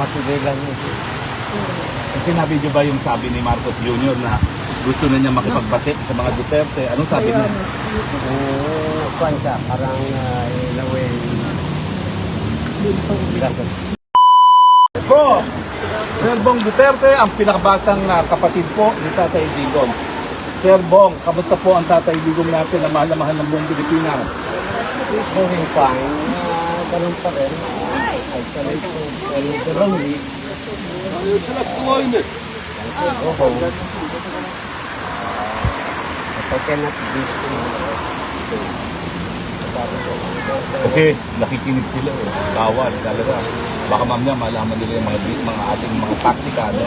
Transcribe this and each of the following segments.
matigilan yun. Sinabi niyo ba yung sabi ni Marcos Jr. na gusto na niya makipagbati sa mga Duterte? Anong sabi niya? Kuwan siya, parang ilawin. Po, Sir Bong Duterte, ang pinakabatang kapatid po ni Tatay Digong. Sir Bong, kamusta po ang Tatay Digong natin na mahal ng buong Pilipinas? It's moving fine. Ganun pa rin. Isolation. Wrongly. Go home. I cannot be. Kasi nakikinig sila eh. Bawal talaga. Baka mamaya malaman nila yung mga ating mga taktikado.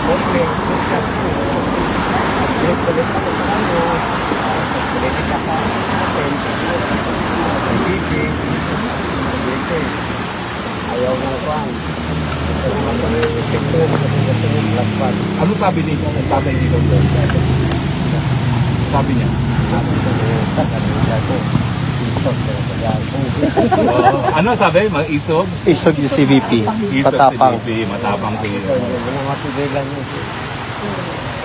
Mostly, ulit ako sa ano, politika sa atin, ayaw ng kwan. Ito naman kami yung picture na kasi yung platform. Ano sabi ni Tatay Digong doon? Sabi niya? Ano sabi? Mag-isog? Isog yung CVP. Matapang. Matapang si Matigilan yun.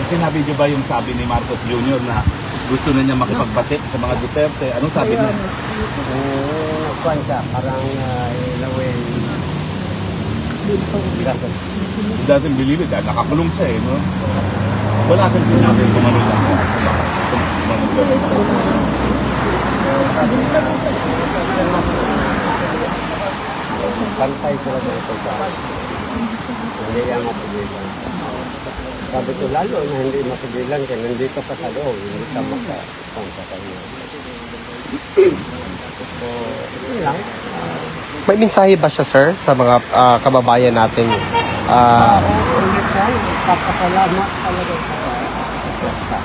Sinabi niyo ba yung sabi ni Marcos Jr. na gusto na niya makipagbati sa mga Duterte? Anong sabi niya? Kuwan siya, parang ilawin. He doesn't believe it dahil nakakulong siya eh, no? Wala siyang sinabi kung ano lang siya. Pantay sila dito sa hindi yan matigilan. Sabi ko lalo na hindi matigilan kaya nandito ka sa loob, hindi ka makapang sa kanya. So, yun lang. May mensahe ba siya, sir, sa mga kababayan nating Ulit lang, papasalamat talaga sa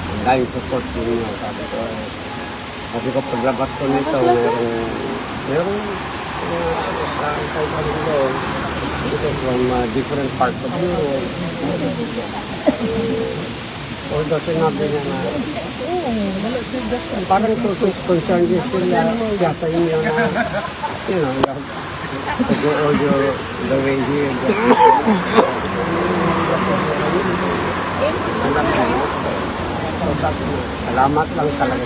ang daming support ninyo. Sabi ko paglabas ko nito, merong kailangan doon. Ito from different parts of the world. Although sinabi niya na parang concerned din siya sa inyo na you know, to go all the way here. Salamat lang talaga.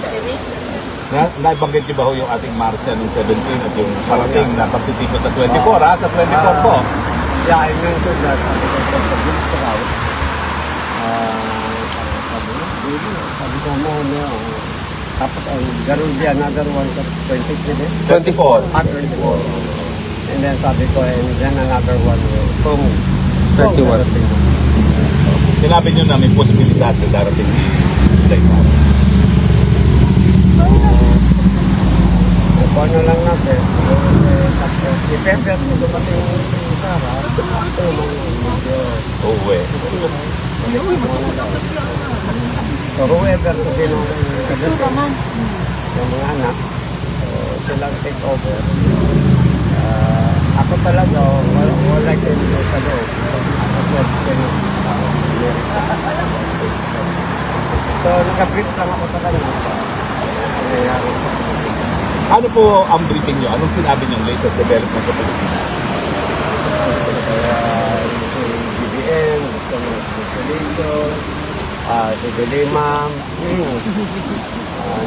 Naibanggit niyo ba ho yung ating marcha ng 17 at yung parating na pagtitipon sa 24 ha? Sa 24 po. Yeah, I mentioned that sa big crowd. Sabi ko mo, tapos there will be another one sa 23. 24. 24. And then sabi ko, and then another one from 31. Sinabi niyo na may posibilidad na darating si Inday Sara. Kung ano lang natin, if ever kung dumating si Sara, ito naman medyo Uuwi. so whoever kung sino yung mga anak, silang take over. Ako talaga, wala kayo sa loob. So nag-brief lang ako sa kanya. Nangyayari sa Ano po ang briefing niyo? Anong sinabi niyong latest development sa Pilipinas? si BBM, gusto mo population, si Delimam,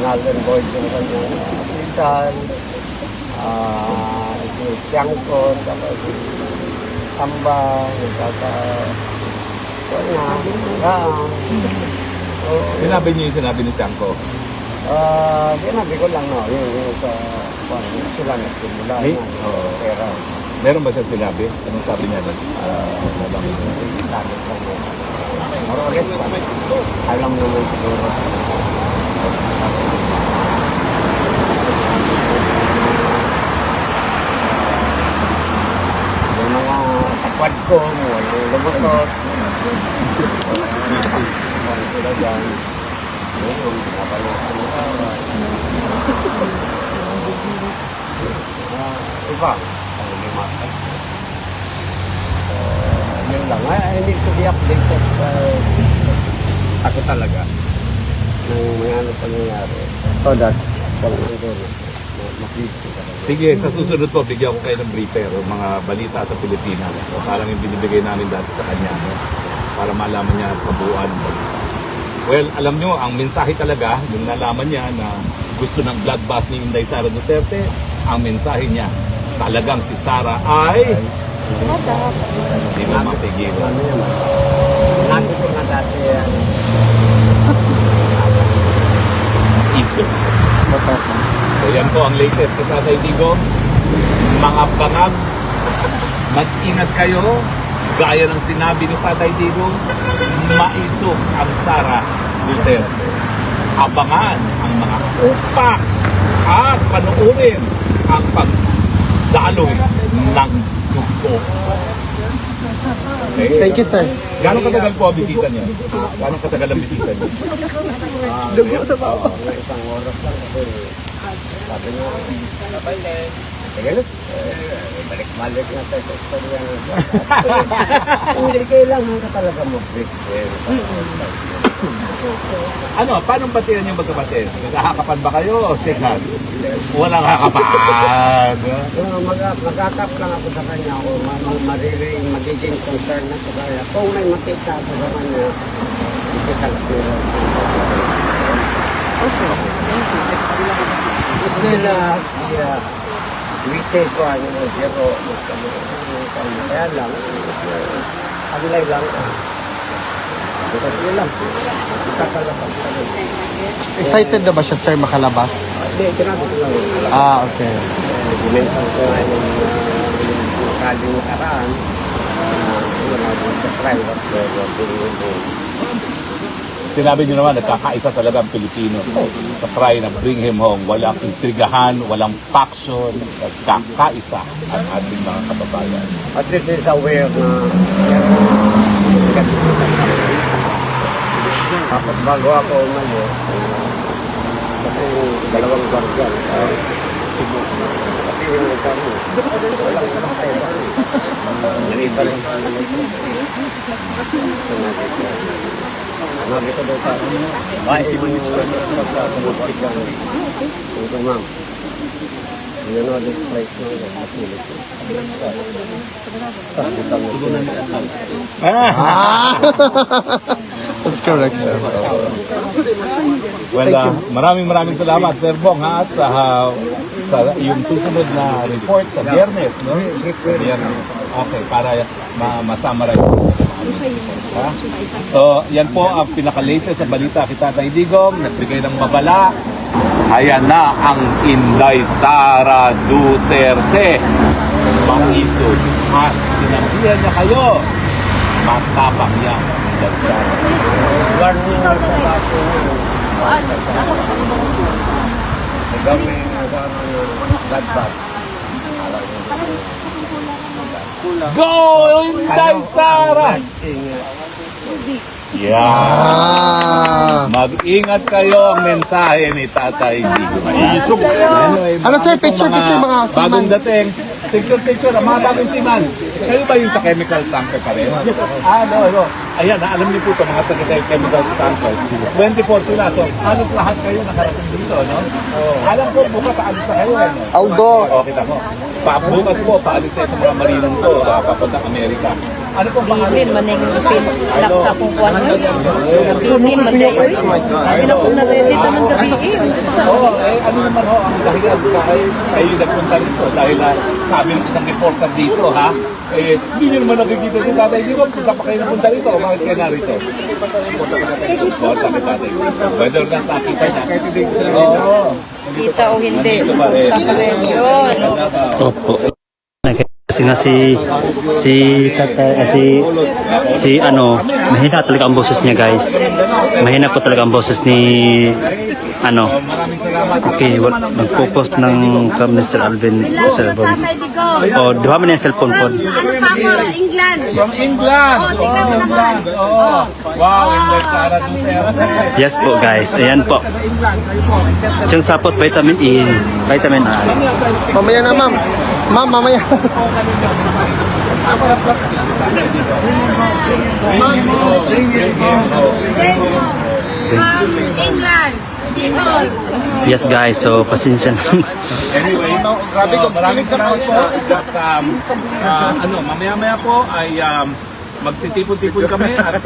Northern Boyd yung kanyang kapitan, si Tiangco, tapos si Tamba, Sinabi niyo yung sinabi ni Tiangco? Sinabi ko lang, no, yung sa sila nagsimula Hey? na, pera. Meron ba siya sinabi? Anong sabi niya? Sabi ko, more or less, alam naman siguro. Yung mga sakwad ko, walang lumusot. Walang sila dyan. Yung nabalukan mo. Iba, ang limatan. Yun lang. I need to be updated ko talaga ng mga ano pangyayari. Oh, that. Kung nandun, makikita ko talaga. Sige, sa susunod po, bigyan ko kayo ng briefer o mga balita sa Pilipinas. O parang yung binibigay namin dati sa kanya. No? Para malaman niya ang kabuuan. Well, alam nyo, ang mensahe talaga, yung nalaman niya na gusto ng bloodbath ni Inday Sara Duterte, ang mensahe niya, talagang si Sara ay hindi mo mapigilan. Ano yan? Sabi ko na dati yan. Iso. So yan po ang latest kay Tatay Digong. Mga bangag, mag-ingat kayo. Gaya ng sinabi ni Tatay Digong, maisog ang Sara Duterte. Abangan ang mga upak at panuurin ang pagdaloy ng dugo. Okay? Thank you, sir. Gano'ng katagal po ang bisita niyo? Gano'ng katagal ang bisita niyo? Dugo sa baba. Isang oras lang kasi sabi niya, sige na, balik-balik na tayo sa istorya ng hindi kailangan ka talaga mag-break. Ano, paano batihan yung magkapatid? Nagkakapan ba kayo o second? Walang kakapan. Magkakap lang ako sa kanya o magiging concern na sa kanya. Kung may makita ako sa kanya, kasi kalapira. Okay. Gusto nila, wite ko ano mo, pero kaya lang, anlay lang. Bukas nyo lang. Kakalabas ka rin. Excited na ba siya, sir, makalabas? Hindi, sinabi ko lang. Ah, okay. Dimension ko nga yung makaling nakaraan. Wala din sa private. Sinabi niyo naman, nagkakaisa talaga ang Pilipino sa try na bring him home. Walang intrigahan, walang faction, nagkakaisa ang ating mga kababayan. At least is aware na tapos bago ako umalis, kasi yung dalawang guardian, pati yung kami, walang kapatay ba? Naliba rin sa Sabi ko daw pa, bae mo yung sa kumutikan. Ito ma'am, you know this place now, the facility. Tapos butang That's correct, sir. Well, maraming salamat, Sir Bong, ha, at sa yung susunod na report sa Biyernes, no? Biyernes. Okay, para ma-summarize. Ha? So, yan po ang pinaka-latest na balita kay Tatay Digong, nagbigay ng babala. Ayan na ang Inday Sara Duterte. Mangisod. At sinabihan niya kayo, matapang yan, Inday Sara. warning na sa bato gawin na gadbat. Go, Inday Sara! Yeah. Mag-ingat kayo ang mensahe ni Tatay Digong. Maisog. Ano, sir, picture mga bagong seaman. dating. Picture, mga bagong seaman. Kayo ba yung sa chemical tanker pa rin? Yes, sir. No. Ayan, alam niyo po ito, mga taga-chemical tankers. 24 sila, so alos lahat kayo nakarating dito, no? Alam ko, bukas alis na kayo, ano? Aldo. O, kita mo. Bukas po, paalis na sa mga marinong to, papuntang Amerika. Ano pong pangalan? Bilin man yung pinlak sa kung kuwan mo. Bilin man yung pinapuna-ready naman gabi Oo, ano naman ho, ang dahilan sa kayo nagpunta rito dahil sabi ng isang reporter dito, ha? Hindi nyo naman nakikita si Tatay Digong, punta pa kayo napunta rito, bakit kayo narito? Punta kay Tatay Digong. Whether lang nakita niya. Oo. Kita o hindi. Nandito pa rin. Yun. Opo. Kasi nga si ano, mahina talaga ang boses niya, guys. Mahina po talaga ang boses ni ano. Okay, nag-focus ng Mr. Alvin cellphone. O, duha man yung cellphone po. Ano pa ako? England. From England! Oh, tingnan mo naman. Oo. Wow, Inday Sara Duterte. Yes po, guys. Ayan po. Siyang sapot, vitamin E, vitamin A. Mamaya na, ma'am. Ma'am, mamaya. Ma'am, Yes guys, so pasensya na. Anyway, maraming salamat po. At mamaya-maya po ay magtitipon-tipon kami at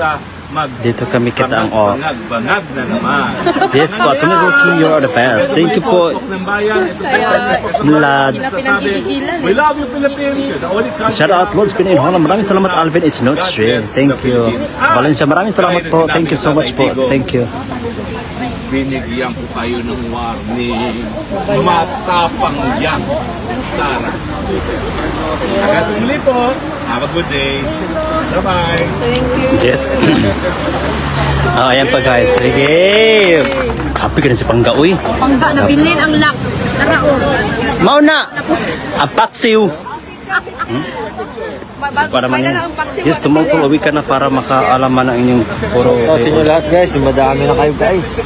Dito kami kita ang bangag na naman. Yes po, Atty. Rocky, you are the best. Thank you po. Ng bayan, ito Bismillah. Pinangigigilan We love you, Philippines. You're the only country. Shout out Lord's Pinoy Honor. Maraming salamat Alvin. It's not true. Thank you. Valencia, maraming salamat po. Thank you so much po. Thank you. Binigyan ko kayo ng warning. Matapang yan, Sarah. Hanggang sa muli po. Have a good day. Bye-bye. Thank you. Yes. Ayan pa guys. Sige. Happy ka na si Panggaoy. Pangga, nabilin ang lock. Taraon. Mauna. Ang paksiw. Para man yan. Yes, tumutuluwi ka na para makaalaman ang inyong puro. Sa inyo lahat guys, dumadami na kayo guys.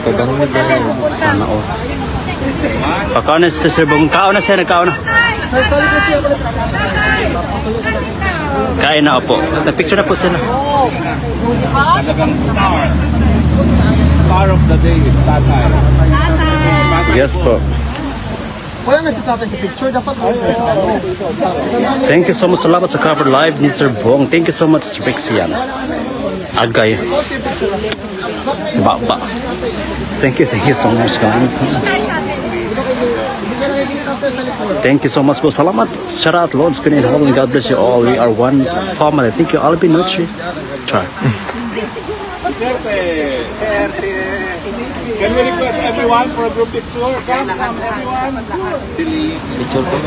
Kagamit na. Sana all. Pagkaon na si Sir Bong. Kaon na siya, nagkaon na. Kain na po. Na-picture na po sila. Talagang star. Star of the day is Tatay. Yes po. Wala na si tatay sa picture, dapat Thank you so much. Salamat sa cover live ni Sir Bong. Thank you so much, Trixian. Agay. Ba. Thank you so much, guys. Thank you so much po. Salamat. Shout out Lord's Pinoy Honor. God bless you all. We are one family. Thank you, Alvin Nucci. Try. Can we request everyone for a group picture? Come everyone. Picture ko.